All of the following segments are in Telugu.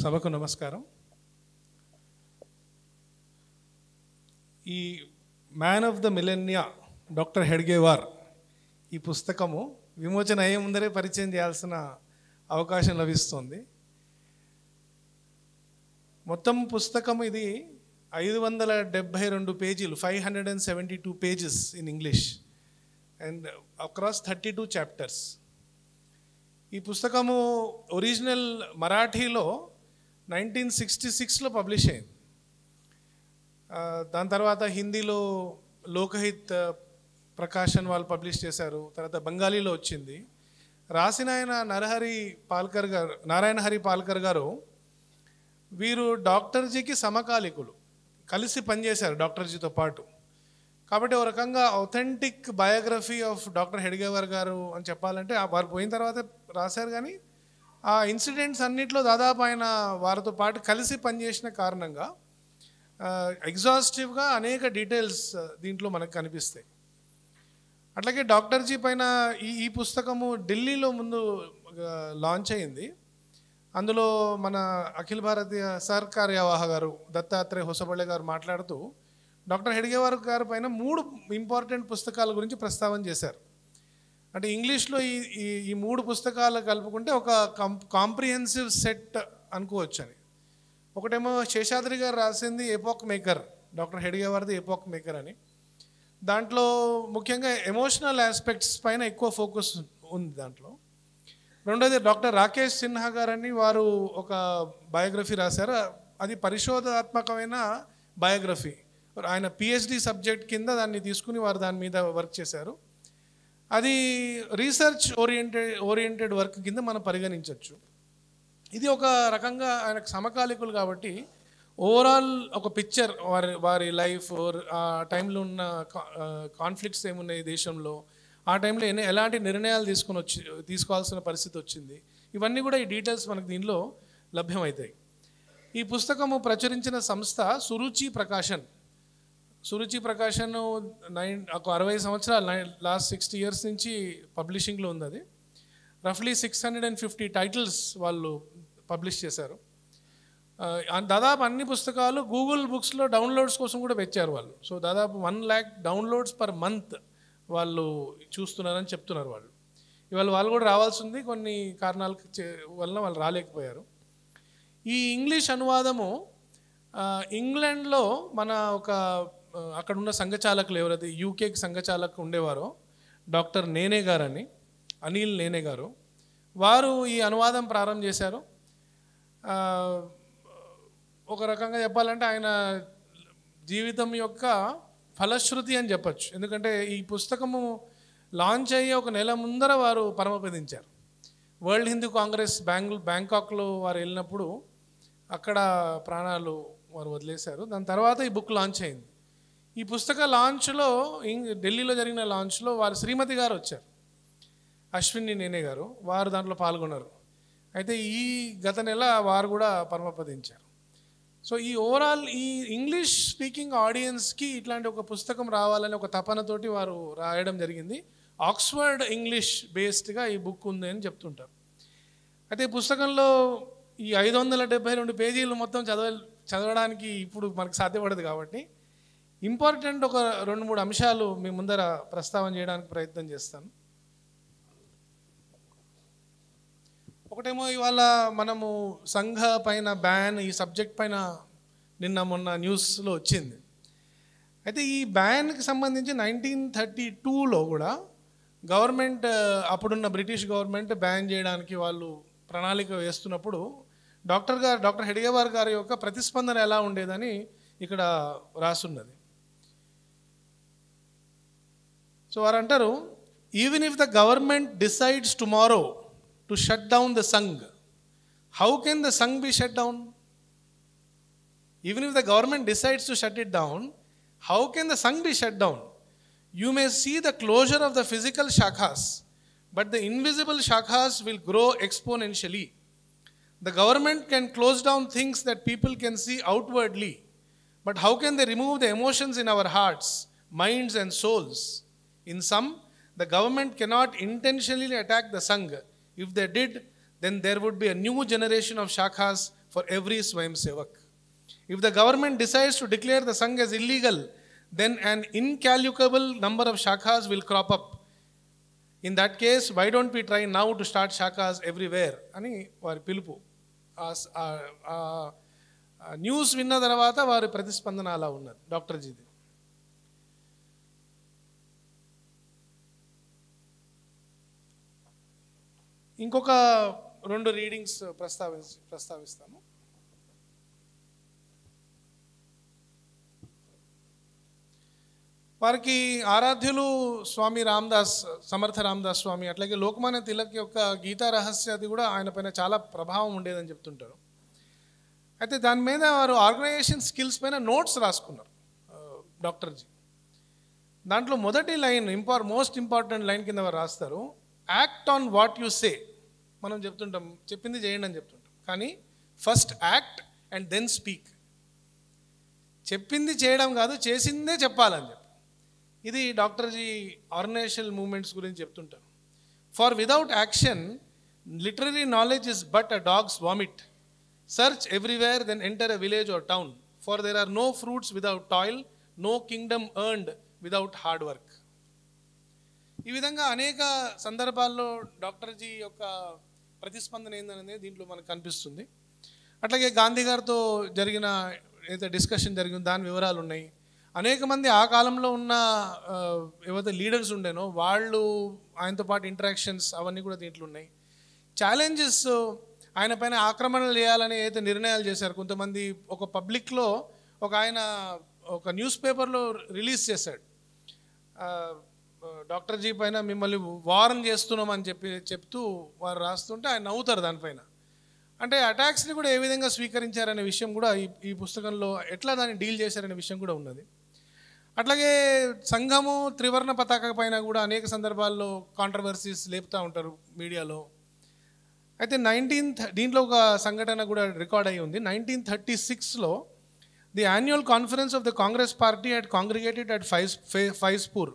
సభకు నమస్కారం. ఈ man of the millennia doctor Hedgewar ఈ పుస్తకము విమోచన అయ్యే ముందరే పరిచయం చేయాల్సిన అవకాశం లభిస్తుంది. మొత్తం పుస్తకం ఇది 572 పేజీలు, 572 pages in English and across 32 chapters. ఈ పుస్తకము ఒరిజినల్ మరాఠీలో 1966లో పబ్లిష్ అయింది. దాని తర్వాత హిందీలో లోకహిత్ ప్రకాశన్ వాళ్ళు పబ్లిష్ చేశారు. తర్వాత బెంగాలీలో వచ్చింది. రాసిన ఆయన నారాయణ హరి పాల్కర్ గారు. వీరు డాక్టర్జీకి సమకాలికులు, కలిసి పనిచేశారు డాక్టర్జీతో పాటు. కాబట్టి ఒక రకంగా authentic biography of doctor Hedgewar గారు అని చెప్పాలంటే వారు పోయిన తర్వాత రాశారు, కానీ ఆ ఇన్సిడెంట్స్ అన్నింటిలో దాదాపు ఆయన వారితో పాటు కలిసి పనిచేసిన కారణంగా ఎగ్జాస్టివ్గా అనేక డీటెయిల్స్ దీంట్లో మనకు కనిపిస్తాయి. అట్లాగే డాక్టర్జీ పైన ఈ పుస్తకము ఢిల్లీలో ముందు లాంచ్ అయింది. అందులో మన అఖిల భారతీయ సర్కార్యవాహ గారు దత్తాత్రేయ హొసబళ్ళే గారు మాట్లాడుతూ డాక్టర్ హెడ్గేవార్ గారి పైన 3 ఇంపార్టెంట్ పుస్తకాల గురించి ప్రస్తావన చేశారు. అంటే ఇంగ్లీష్లో ఈ 3 పుస్తకాలు కలుపుకుంటే ఒక కాంప్రిహెన్సివ్ సెట్ అనుకోవచ్చు అని. ఒకటేమో శేషాద్రి గారు రాసింది ఎపోక్ మేకర్, డాక్టర్ హెడ్గేవార్ది ఎపోక్ మేకర్ అని. దాంట్లో ముఖ్యంగా ఎమోషనల్ ఆస్పెక్ట్స్ పైన ఎక్కువ ఫోకస్ ఉంది దాంట్లో. రెండోది డాక్టర్ రాకేష్ సిన్హా గారని వారు ఒక బయోగ్రఫీ రాశారు. అది పరిశోధాత్మకమైన బయోగ్రఫీ. ఆయన పిహెచ్డి సబ్జెక్ట్ కింద దాన్ని తీసుకుని వారు దాని మీద వర్క్ చేశారు. అది రీసెర్చ్ ఓరియంటెడ్ వర్క్ కింద మనం పరిగణించవచ్చు. ఇది ఒక రకంగా ఆయనకు సమకాలికులు కాబట్టి ఓవరాల్ ఒక పిక్చర్ వారి లైఫ్, ఆ టైంలో ఉన్న కాన్ఫ్లిక్ట్స్ ఏమున్నాయి దేశంలో, ఆ టైంలో ఎలాంటి నిర్ణయాలు తీసుకోవాల్సిన పరిస్థితి వచ్చింది, ఇవన్నీ కూడా ఈ డీటెయిల్స్ మనకు దీనిలో లభ్యమవుతాయి. ఈ పుస్తకము ప్రచురించిన సంస్థ సురుచి ప్రకాశన్. సురుచి ప్రకాశన్ ఒక 60 సంవత్సరాలు, లాస్ట్ 60 years నుంచి పబ్లిషింగ్లో ఉంది. అది రఫ్లీ 650 టైటిల్స్ వాళ్ళు పబ్లిష్ చేశారు. దాదాపు అన్ని పుస్తకాలు గూగుల్ బుక్స్లో డౌన్లోడ్స్ కోసం కూడా పెట్టారు వాళ్ళు. సో దాదాపు 1 lakh డౌన్లోడ్స్ పర్ మంత్ వాళ్ళు చూస్తున్నారని చెప్తున్నారు వాళ్ళు. ఇవాళ వాళ్ళు కూడా రావాల్సి ఉంది, కొన్ని కారణాల వలన వాళ్ళు రాలేకపోయారు. ఈ ఇంగ్లీష్ అనువాదము ఇంగ్లాండ్లో మన అక్కడున్న సంఘచాలకులు ఎవరైతే యూకేకి సంఘచాలకు ఉండేవారో డాక్టర్ నేనే గారని, అనిల్ నేనే గారు, వారు ఈ అనువాదం ప్రారంభం చేశారు. ఒక రకంగా చెప్పాలంటే ఆయన జీవితం యొక్క ఫలశ్రుతి అని చెప్పచ్చు. ఎందుకంటే ఈ పుస్తకము లాంచ్ అయ్యి ఒక నెల ముందర వారు పరమపదించారు. వరల్డ్ హిందూ కాంగ్రెస్ బ్యాంకాక్లో వారు వెళ్ళినప్పుడు అక్కడ ప్రాణాలు వారు వదిలేశారు. దాని తర్వాత ఈ బుక్ లాంచ్ అయింది. ఈ పుస్తక లాంచ్లో ఢిల్లీలో జరిగిన లాంచ్లో వారు శ్రీమతి గారు వచ్చారు, అశ్విని నేనే గారు, వారు దాంట్లో పాల్గొన్నారు. అయితే ఈ గత నెల వారు కూడా పరమపదించారు. సో ఈ ఓవరాల్ ఈ ఇంగ్లీష్ స్పీకింగ్ ఆడియన్స్కి ఇట్లాంటి ఒక పుస్తకం రావాలని ఒక తపనతోటి వారు రాయడం జరిగింది. ఆక్స్ఫర్డ్ ఇంగ్లీష్ బేస్డ్గా ఈ బుక్ ఉంది అని చెప్తుంటారు. అయితే ఈ పుస్తకంలో ఈ 572 పేజీలు మొత్తం చదవడానికి ఇప్పుడు మనకు సాధ్యపడదు కాబట్టి ఇంపార్టెంట్ ఒక 2-3 అంశాలు మీ ముందర ప్రస్తావన చేయడానికి ప్రయత్నం చేస్తాను. ఒకటేమో ఇవాళ మనము సంఘ పైన బ్యాన్, ఈ సబ్జెక్ట్ పైన మొన్న న్యూస్లో వచ్చింది. అయితే ఈ బ్యాన్కి సంబంధించి 1932లో కూడా గవర్నమెంట్, అప్పుడున్న బ్రిటిష్ గవర్నమెంట్ బ్యాన్ చేయడానికి వాళ్ళు ప్రణాళిక వేస్తున్నప్పుడు డాక్టర్ హెడ్గేవార్ గారి యొక్క ప్రతిస్పందన ఎలా ఉండేదని ఇక్కడ రాసున్నది. సో వారు అంటారు, even if the government decides tomorrow to shut down the Sangh, how can the Sangh be shut down? Even if the government decides to shut it down, how can the Sangh be shut down? You may see the closure of the physical shakhas, but the invisible shakhas will grow exponentially. The government can close down things that people can see outwardly, but how can they remove the emotions in our hearts, minds and souls? In sum, the government cannot intentionally attack the Sangh. If they did, then there would be a new generation of shakhas for every Swayam Sevak. If the government decides to declare the Sangh as illegal, then an incalculable number of shakhas will crop up. In that case, why don't we try now to start shakhas everywhere? అని వారి పిలుపు. న్యూస్ విన్న తర్వాత వారి ప్రతిస్పందన అలా ఉన్నది డాక్టర్ జీది. ఇంకొక 2 రీడింగ్స్ ప్రస్తావిస్తాను. వారికి ఆరాధ్యులు స్వామి రామదాస్, సమర్థ రామదాస్ స్వామి, అట్లాగే లోకమాన్య తిలక్ యొక్క గీతా రహస్యాది కూడా ఆయన పైన చాలా ప్రభావం ఉండేదని చెప్తుంటారు. అయితే దాని మీద వారు ఆర్గనైజేషన్ స్కిల్స్ పైన నోట్స్ రాసుకున్నారు డాక్టర్జీ. దాంట్లో మొదటి లైన్ మోస్ట్ ఇంపార్టెంట్ లైన్ కింద వారు రాస్తారు, act on what you say. మనం చెప్తుంటాం చెప్పింది చేయండి అని చెప్తుంటాం, కానీ first act and then speak. చెప్పింది చేయడం కాదు, చేసిందే చెప్పాలని చెప్పి. ఇది డాక్టర్జీ ఆర్గనైజేషనల్ మూవ్మెంట్స్ గురించి చెప్తుంటారు. For without action literary knowledge is but a dogs vomit. Search everywhere, then enter a village or town. For there are no fruits without toil, no kingdom earned without hard work. ఈ విధంగా అనేక సందర్భాల్లో డాక్టర్జీ యొక్క ప్రతిస్పందన ఏందనేది దీంట్లో మనకు కనిపిస్తుంది. అట్లాగే గాంధీ గారితో జరిగిన ఏదైతే డిస్కషన్ జరిగిందో దాని వివరాలు ఉన్నాయి. అనేక మంది ఆ కాలంలో ఉన్న ఏవైతే లీడర్స్ ఉండేనో వాళ్ళు ఆయనతో పాటు ఇంటరాక్షన్స్ అవన్నీ కూడా దీంట్లో ఉన్నాయి. ఛాలెంజెస్, ఆయన పైన ఆక్రమణలు చేయాలని ఏదైతే నిర్ణయాలు చేశారు కొంతమంది. ఒక పబ్లిక్లో ఆయన ఒక న్యూస్ పేపర్లో రిలీజ్ చేశాడు, డాక్టర్జీ పైన మిమ్మల్ని వార్న్ చేస్తున్నాం అని చెప్తూ వారు రాస్తుంటే ఆయన నవ్వుతారు దానిపైన. అంటే అటాక్స్ని కూడా ఏ విధంగా స్వీకరించారనే విషయం కూడా ఈ పుస్తకంలో ఎట్లా దాన్ని డీల్ చేశారనే విషయం కూడా ఉన్నది. అట్లాగే సంఘము త్రివర్ణ పతాక పైన కూడా అనేక సందర్భాల్లో కాంట్రవర్సీస్ లేపుతూ ఉంటారు మీడియాలో. అయితే దీంట్లో ఒక సంఘటన కూడా రికార్డ్ అయ్యి ఉంది. 1936లో the annual conference of the Congress party had congregated at Faizpur.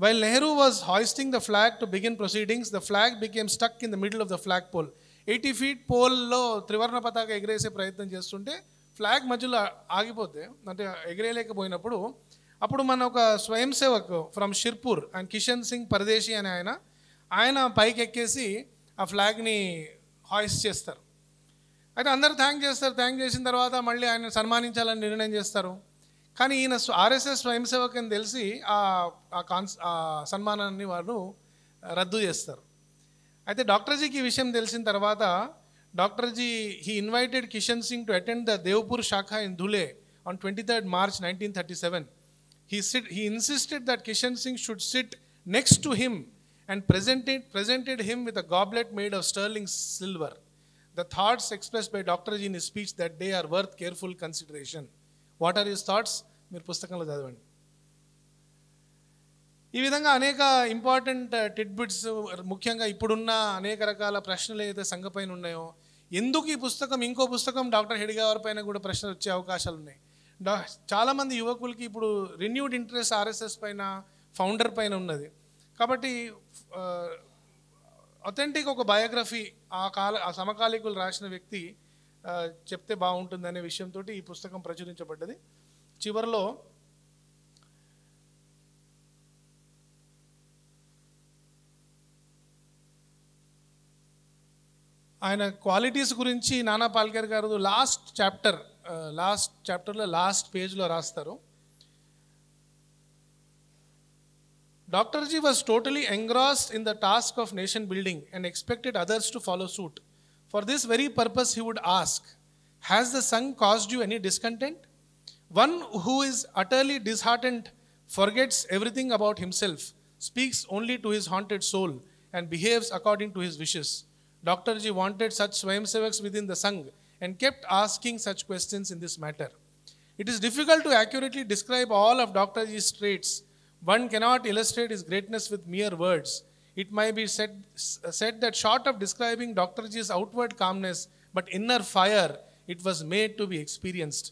While Nehru was hoisting the flag to begin proceedings, the flag became stuck in the middle of the flagpole. 80 feet పోల్లో త్రివర్ణ పతాక ఎగరేసే ప్రయత్నం చేస్తుంటే ఫ్లాగ్ మధ్యలో ఆగిపోతే, అంటే ఎగరేయలేకపోయినప్పుడు అప్పుడు మన ఒక స్వయం సేవక్ ఫ్రమ్ షిర్పూర్ అండ్ కిషన్ సింగ్ పరదేశీ అని ఆయన పైకి ఎక్కేసి ఆ ఫ్లాగ్ని హాయిస్ట్ చేస్తారు. అయితే అందరూ థ్యాంక్ చేసిన తర్వాత మళ్ళీ ఆయన సన్మానించాలని నిర్ణయం చేస్తారు. కానీ ఈయన ఆర్ఎస్ఎస్ స్వయం సేవక్ అని తెలిసి ఆ సన్మానాన్ని వారు రద్దు చేస్తారు. అయితే డాక్టర్జీకి ఈ విషయం తెలిసిన తర్వాత డాక్టర్జీ he invited Kishan Singh to attend the Devpur shakha in Dhule on 23rd March 1937. He insisted that Kishan Singh should sit next to him and presented him with a goblet made of sterling silver. The thoughts expressed by Dr. Ji in his speech that day are worth careful consideration. What are his thoughts? మీరు పుస్తకంలో చదవండి. ఈ విధంగా అనేక ఇంపార్టెంట్ టిడ్బిట్స్, ముఖ్యంగా ఇప్పుడున్న అనేక రకాల ప్రశ్నలు ఏదైతే సంఘ పైన ఉన్నాయో, ఎందుకు ఈ పుస్తకం ఇంకో పుస్తకం డాక్టర్ హెడ్గేవార్ పైన కూడా ప్రశ్నలు వచ్చే అవకాశాలు ఉన్నాయి. చాలామంది యువకులకి ఇప్పుడు రిన్యూడ్ ఇంట్రెస్ట్ ఆర్ఎస్ఎస్ పైన, ఫౌండర్ పైన ఉన్నది. కాబట్టి అథెంటిక్ ఒక బయోగ్రఫీ ఆ సమకాలీకులు రాసిన వ్యక్తి చెప్తే బాగుంటుంది అనే విషయంతో ఈ పుస్తకం ప్రచురించబడ్డది. చివరిలో ఆయన క్వాలిటీస్ గురించి నానా పాల్కేర్ గారు లాస్ట్ చాప్టర్లో లాస్ట్ పేజ్లో రాస్తారు. Dr. Ji was totally engrossed in the task of nation building and expected others to follow suit. For this very purpose, he would ask, has the Sangh caused you any discontent? One who is utterly disheartened forgets everything about himself, speaks only to his haunted soul, and behaves according to his wishes. Dr. Ji wanted such Swayamsevaks within the Sangh and kept asking such questions in this matter. It is difficult to accurately describe all of Dr. Ji's traits. One cannot illustrate his greatness with mere words. It might be said that short of describing Dr. Ji's outward calmness but inner fire, it was made to be experienced.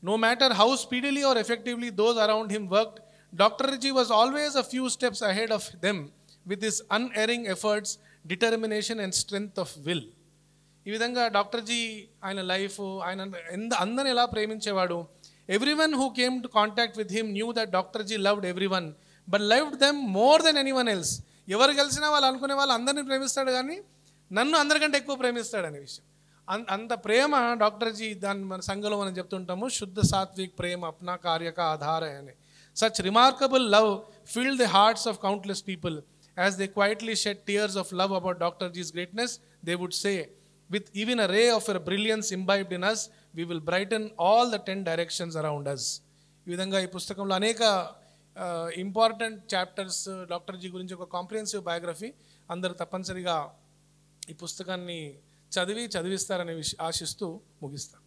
No matter how speedily or effectively those around him worked, Dr. Ji was always a few steps ahead of them with his unerring efforts, determination and strength of will. ఈ విధంగా డాక్టర్ జీ ఆయన లైఫ్, ఆయన అందరిని ఎలా ప్రేమించేవాడు. Everyone who came to contact with him knew that doctor ji loved everyone but loved them more than anyone else. ఎవరు కలిసినా వాళ్ళు అనుకునే వాళ్ళు అందరినీ ప్రేమిస్తాడు కానీ నన్ను అందరికంటే ఎక్కువ ప్రేమిస్తాడు అనే విషయం. అంత ప్రేమ డాక్టర్ జీ, దాన్ని మన సంఘంలో మనం చెప్తుంటాము శుద్ధ సాత్విక్ ప్రేమ అప్నా కార్యక ఆధార అని. Such remarkable love filled the hearts of countless people. As they quietly shed tears of love about Dr. G's greatness, they would say, with even a ray of a brilliance imbibed in us, we will brighten all the 10 directions around us. ఈ విధంగా ఈ పుస్తకంలో అనేక ఇంపార్టెంట్ చాప్టర్స్, డాక్టర్ జీ గురించి ఒక కాంప్రిహెన్సివ్ బయోగ్రఫీ. అందరూ తప్పనిసరిగా ఈ పుస్తకాన్ని చదివిస్తారనే ఆశిస్తూ ముగిస్తాను.